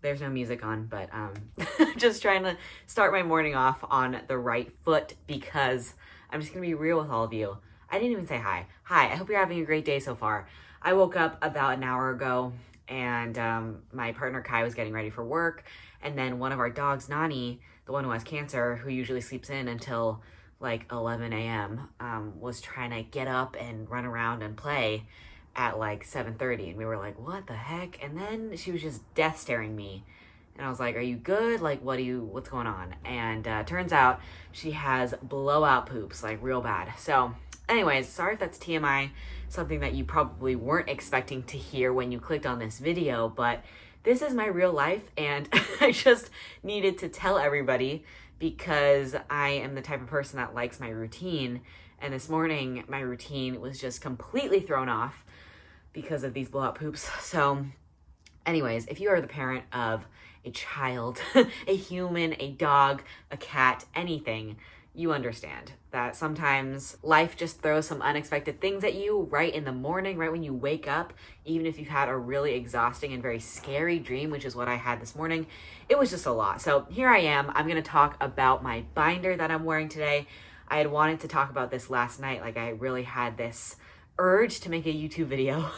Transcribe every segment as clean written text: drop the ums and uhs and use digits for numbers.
There's no music on, but just trying to start my morning off on the right foot because I'm just gonna be real with all of you. I didn't even say hi. Hi, I hope you're having a great day so far. I woke up about an hour ago and my partner Kai was getting ready for work, and then one of our dogs, Nani, the one who has cancer, who usually sleeps in until like 11 a.m., was trying to get up and run around and play at like 7:30, and we were like, what the heck? And then she was just death staring me, and I was like, are you good? Like, what's going on? And turns out she has blowout poops, like real bad. So anyways, sorry if that's TMI, something that you probably weren't expecting to hear when you clicked on this video, but this is my real life, and I just needed to tell everybody because I am the type of person that likes my routine, and this morning my routine was just completely thrown off because of these blowout poops. So anyways, if you are the parent of a child, a human, a dog, a cat, anything, you understand that sometimes life just throws some unexpected things at you right in the morning, right when you wake up. Even if you've had a really exhausting and very scary dream, which is what I had this morning, it was just a lot. So here I am. I'm going to talk about my binder that I'm wearing today. I had wanted to talk about this last night. Like, I really had this urge to make a YouTube video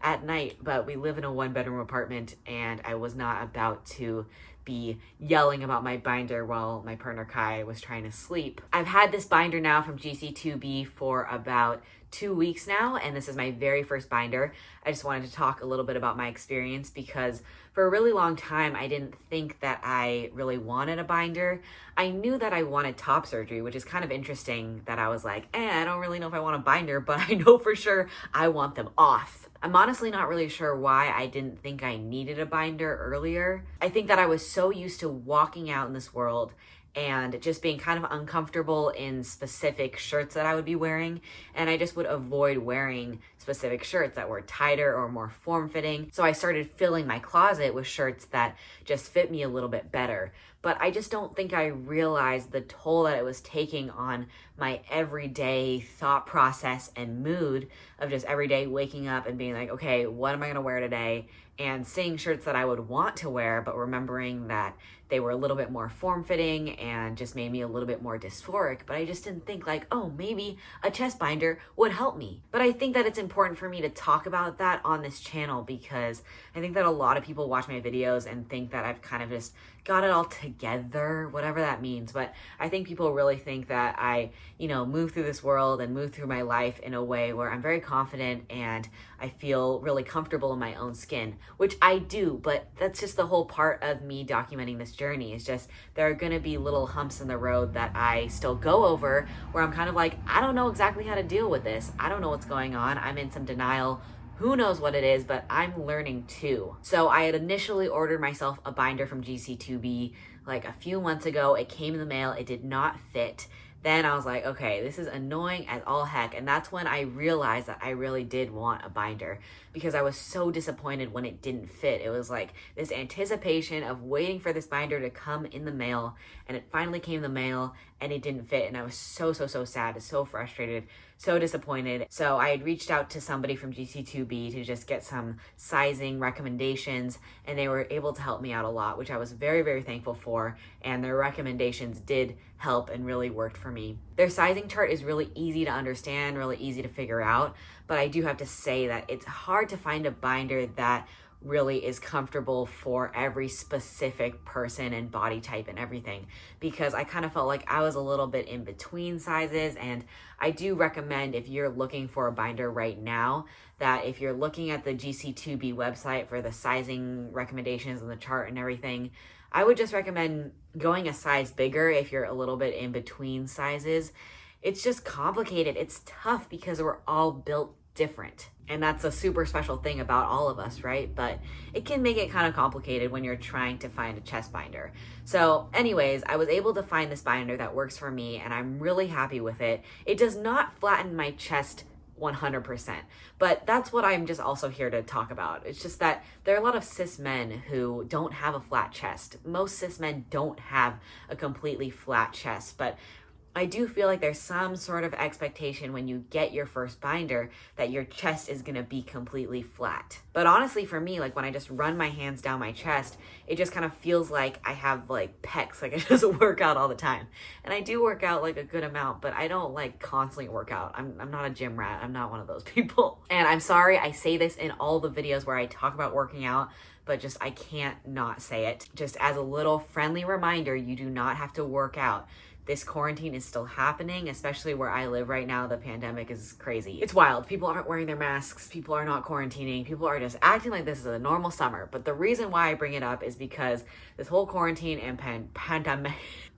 at night, but we live in a 1-bedroom apartment and I was not about to be yelling about my binder while my partner Kai was trying to sleep. I've had this binder now from GC2B for about 2 weeks now, and this is my very first binder. I just wanted to talk a little bit about my experience because for a really long time, I didn't think that I really wanted a binder. I knew that I wanted top surgery, which is kind of interesting that I was like, I don't really know if I want a binder, but I know for sure I want them off. I'm honestly not really sure why I didn't think I needed a binder earlier. I think that I was so used to walking out in this world and just being kind of uncomfortable in specific shirts that I would be wearing. And I just would avoid wearing specific shirts that were tighter or more form-fitting. So I started filling my closet with shirts that just fit me a little bit better. But I just don't think I realized the toll that it was taking on my everyday thought process and mood of just every day waking up and being like, okay, what am I gonna wear today? And seeing shirts that I would want to wear, but remembering that they were a little bit more form-fitting and just made me a little bit more dysphoric. But I just didn't think like, oh, maybe a chest binder would help me. But I think that it's important for me to talk about that on this channel because I think that a lot of people watch my videos and think that I've kind of just got it all together, whatever that means. But I think people really think that I, move through this world and move through my life in a way where I'm very confident and I feel really comfortable in my own skin, which I do, but that's just the whole part of me documenting this journey. Is just there are going to be little humps in the road that I still go over where I'm kind of like, I don't know exactly how to deal with this. I don't know what's going on. I'm in some denial. Who knows what it is, but I'm learning too. So I had initially ordered myself a binder from GC2B like a few months ago. It came in the mail. It did not fit. Then I was like, okay, this is annoying as all heck. And that's when I realized that I really did want a binder because I was so disappointed when it didn't fit. It was like this anticipation of waiting for this binder to come in the mail, and it finally came in the mail and it didn't fit. And I was so sad, so frustrated, so disappointed. So I had reached out to somebody from GC2B to just get some sizing recommendations, and they were able to help me out a lot, which I was very thankful for. And their recommendations did help and really worked for me. Their sizing chart is really easy to understand, really easy to figure out, but I do have to say that it's hard to find a binder that really is comfortable for every specific person and body type and everything, because I kind of felt like I was a little bit in between sizes. And I do recommend, if you're looking for a binder right now, that if you're looking at the GC2B website for the sizing recommendations and the chart and everything, I would just recommend going a size bigger if you're a little bit in between sizes. It's just complicated. It's tough because we're all built different. And that's a super special thing about all of us, right? But it can make it kind of complicated when you're trying to find a chest binder. So anyways, I was able to find this binder that works for me, and I'm really happy with it. It does not flatten my chest 100%. But that's what I'm just also here to talk about. It's just that there are a lot of cis men who don't have a flat chest. Most cis men don't have a completely flat chest, but I do feel like there's some sort of expectation when you get your first binder that your chest is gonna be completely flat. But honestly, for me, like when I just run my hands down my chest, it just kind of feels like I have like pecs, like I just work out all the time. And I do work out like a good amount, but I don't like constantly work out. I'm not a gym rat. I'm not one of those people. And I'm sorry, I say this in all the videos where I talk about working out, but just I can't not say it. Just as a little friendly reminder, you do not have to work out. This quarantine is still happening, especially where I live right now. The pandemic is crazy. It's wild. People aren't wearing their masks. People are not quarantining. People are just acting like this is a normal summer. But the reason why I bring it up is because this whole quarantine and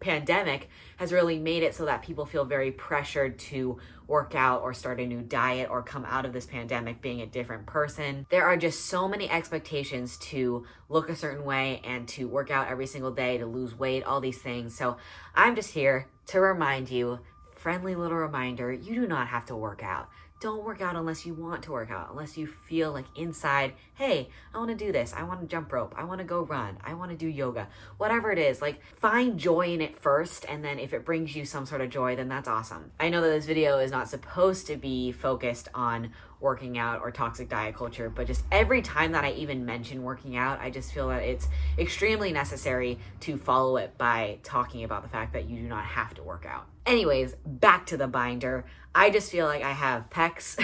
pandemic has really made it so that people feel very pressured to work out or start a new diet or come out of this pandemic being a different person. There are just so many expectations to look a certain way and to work out every single day, to lose weight, all these things. So I'm just here to remind you, friendly little reminder, you do not have to work out. Don't work out unless you want to work out, unless you feel like inside, hey, I want to do this. I want to jump rope. I want to go run. I want to do yoga. Whatever it is, like find joy in it first. And then if it brings you some sort of joy, then that's awesome. I know that this video is not supposed to be focused on working out or toxic diet culture, but just every time that I even mention working out, I just feel that it's extremely necessary to follow it by talking about the fact that you do not have to work out. Anyways, back to the binder. I just feel like I have pecs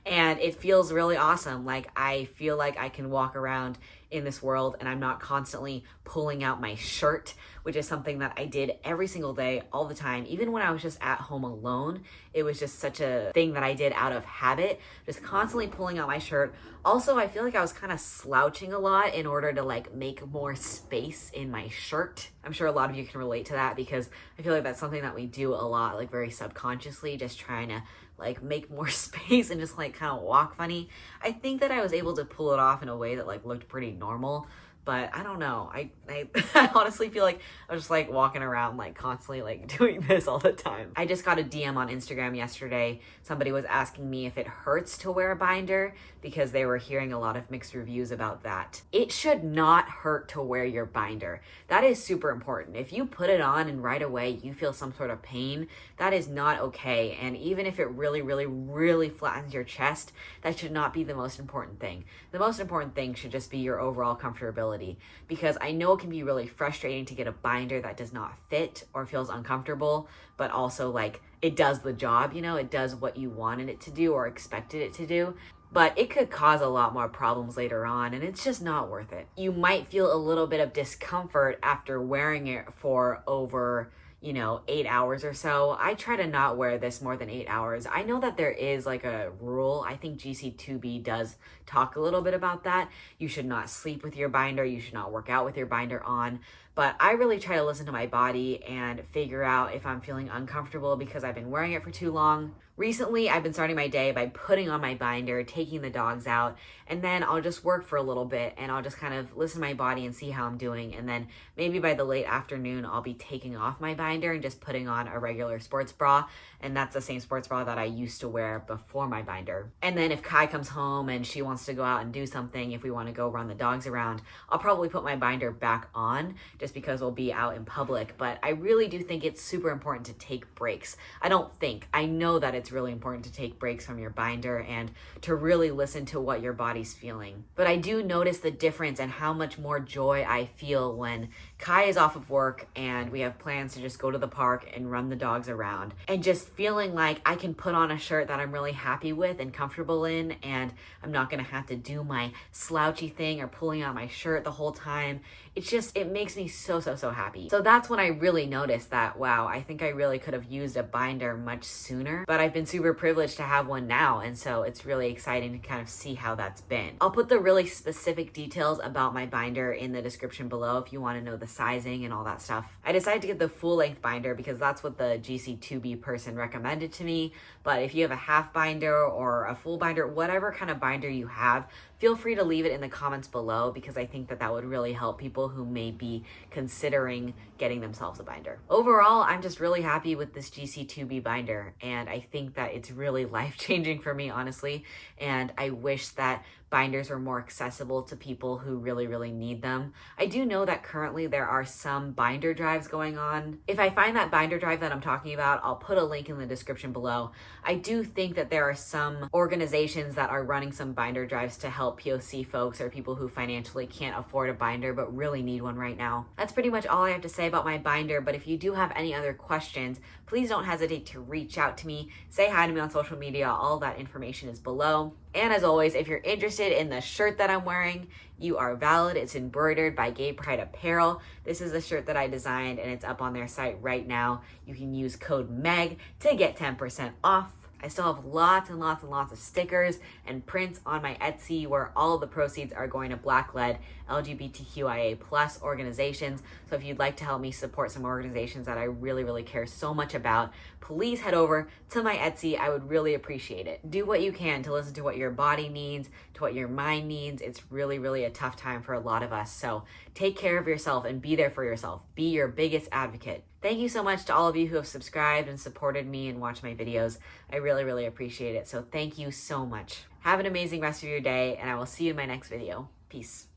and it feels really awesome. Like I feel like I can walk around in this world and I'm not constantly pulling out my shirt, which is something that I did every single day, all the time. Even when I was just at home alone, it was just such a thing that I did out of habit, just constantly pulling out my shirt. Also, I feel like I was kind of slouching a lot in order to like make more space in my shirt. I'm sure a lot of you can relate to that because I feel like that's something that we do a lot, like very subconsciously, just trying to like make more space and just like kind of walk funny. I think that I was able to pull it off in a way that like looked pretty normal, but I don't know. I honestly feel like I was just like walking around like constantly like doing this all the time. I just got a DM on Instagram yesterday. Somebody was asking me if it hurts to wear a binder because they were hearing a lot of mixed reviews about that. It should not hurt to wear your binder. That is super important. If you put it on and right away you feel some sort of pain, that is not okay. And even if it really, really, really flattens your chest, that should not be the most important thing. The most important thing should just be your overall comfortability, because I know it can be really frustrating to get a binder that does not fit or feels uncomfortable, but also like it does the job, you know, it does what you wanted it to do or expected it to do. But it could cause a lot more problems later on, and it's just not worth it. You might feel a little bit of discomfort after wearing it for over 8 hours or so. I try to not wear this more than 8 hours. I know that there is like a rule. I think GC2B does talk a little bit about that. You should not sleep with your binder. You should not work out with your binder on. But I really try to listen to my body and figure out if I'm feeling uncomfortable because I've been wearing it for too long. Recently, I've been starting my day by putting on my binder, taking the dogs out, and then I'll just work for a little bit and I'll just kind of listen to my body and see how I'm doing. And then maybe by the late afternoon, I'll be taking off my binder and just putting on a regular sports bra. And that's the same sports bra that I used to wear before my binder. And then if Kai comes home and she wants to go out and do something, if we want to go run the dogs around, I'll probably put my binder back on just because we'll be out in public. But I really do think it's super important to take breaks. I know that it's really important to take breaks from your binder and to really listen to what your body's feeling. But I do notice the difference and how much more joy I feel when Kai is off of work and we have plans to just go to the park and run the dogs around, and just feeling like I can put on a shirt that I'm really happy with and comfortable in, and I'm not gonna have to do my slouchy thing or pulling out my shirt the whole time. It makes me so happy. So that's when I really noticed that, wow, I think I really could have used a binder much sooner, but I've been super privileged to have one now, and so it's really exciting to kind of see how that's been. I'll put the really specific details about my binder in the description below if you want to know the sizing and all that stuff. I decided to get the full length binder because that's what the GC2B person recommended to me, but if you have a half binder or a full binder, whatever kind of binder you have, feel free to leave it in the comments below because I think that would really help people who may be considering getting themselves a binder. Overall, I'm just really happy with this GC2B binder, and I think that it's really life-changing for me, honestly, and I wish that binders were more accessible to people who really, really need them. I do know that currently there are some binder drives going on. If I find that binder drive that I'm talking about, I'll put a link in the description below. I do think that there are some organizations that are running some binder drives to help POC folks or people who financially can't afford a binder but really need one right now. That's pretty much all I have to say about my binder, but if you do have any other questions, please don't hesitate to reach out to me. Say hi to me on social media. All of that information is below. And as always, if you're interested in the shirt that I'm wearing, you are valid. It's embroidered by Gay Pride Apparel. This is the shirt that I designed and it's up on their site right now. You can use code MEG to get 10% off. I still have lots and lots and lots of stickers and prints on my Etsy where all of the proceeds are going to Black-led LGBTQIA+ organizations. So if you'd like to help me support some organizations that I really, really care so much about, please head over to my Etsy. I would really appreciate it. Do what you can to listen to what your body needs, to what your mind needs. It's really, really a tough time for a lot of us. So take care of yourself and be there for yourself. Be your biggest advocate. Thank you so much to all of you who have subscribed and supported me and watched my videos. I really, really appreciate it. So thank you so much. Have an amazing rest of your day, and I will see you in my next video. Peace.